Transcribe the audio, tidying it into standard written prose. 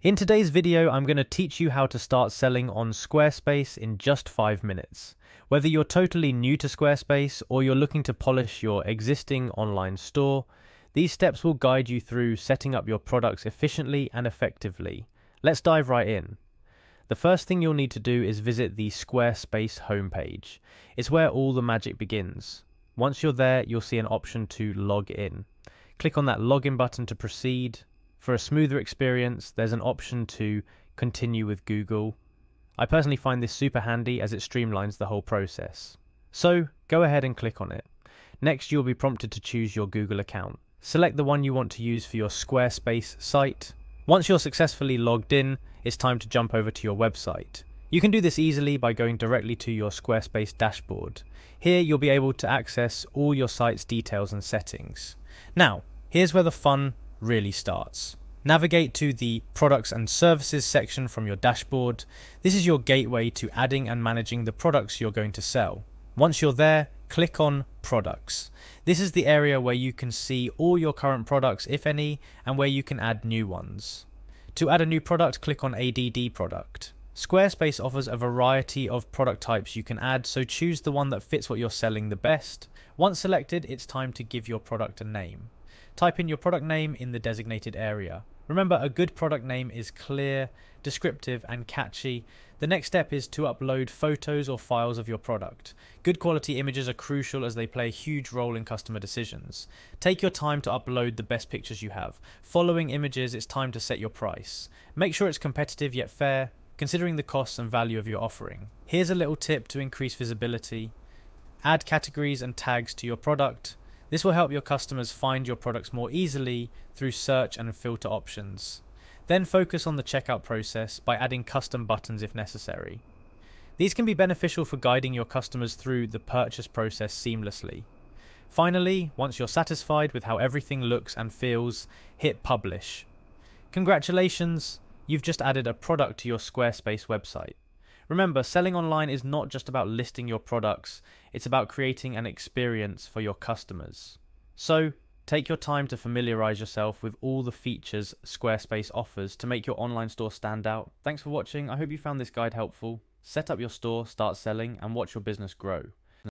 In today's video, I'm going to teach you how to start selling on Squarespace in just 5 minutes. Whether you're totally new to Squarespace or you're looking to polish your existing online store, these steps will guide you through setting up your products efficiently and effectively. Let's dive right in. The first thing you'll need to do is visit the Squarespace homepage. It's where all the magic begins. Once you're there, you'll see an option to log in. Click on that login button to proceed. For a smoother experience, there's an option to continue with Google. I personally find this super handy as it streamlines the whole process. So go ahead and click on it. Next, you'll be prompted to choose your Google account. Select the one you want to use for your Squarespace site. Once you're successfully logged in, it's time to jump over to your website. You can do this easily by going directly to your Squarespace dashboard. Here you'll be able to access all your site's details and settings. Now, here's where the fun really starts. Navigate to the Products and Services section from your dashboard. This is your gateway to adding and managing the products you're going to sell. Once you're there, click on Products. This is the area where you can see all your current products, if any, and where you can add new ones. To add a new product, click on ADD Product. Squarespace offers a variety of product types you can add, so choose the one that fits what you're selling the best. Once selected, it's time to give your product a name. Type in your product name in the designated area. Remember, a good product name is clear, descriptive, and catchy. The next step is to upload photos or files of your product. Good quality images are crucial as they play a huge role in customer decisions. Take your time to upload the best pictures you have. Following images, it's time to set your price. Make sure it's competitive yet fair, considering the costs and value of your offering. Here's a little tip to increase visibility. Add categories and tags to your product. This will help your customers find your products more easily through search and filter options. Then focus on the checkout process by adding custom buttons if necessary. These can be beneficial for guiding your customers through the purchase process seamlessly. Finally, once you're satisfied with how everything looks and feels, hit publish. Congratulations! You've just added a product to your Squarespace website. Remember, selling online is not just about listing your products, it's about creating an experience for your customers. So, take your time to familiarize yourself with all the features Squarespace offers to make your online store stand out. Thanks for watching. I hope you found this guide helpful. Set up your store, start selling, and watch your business grow.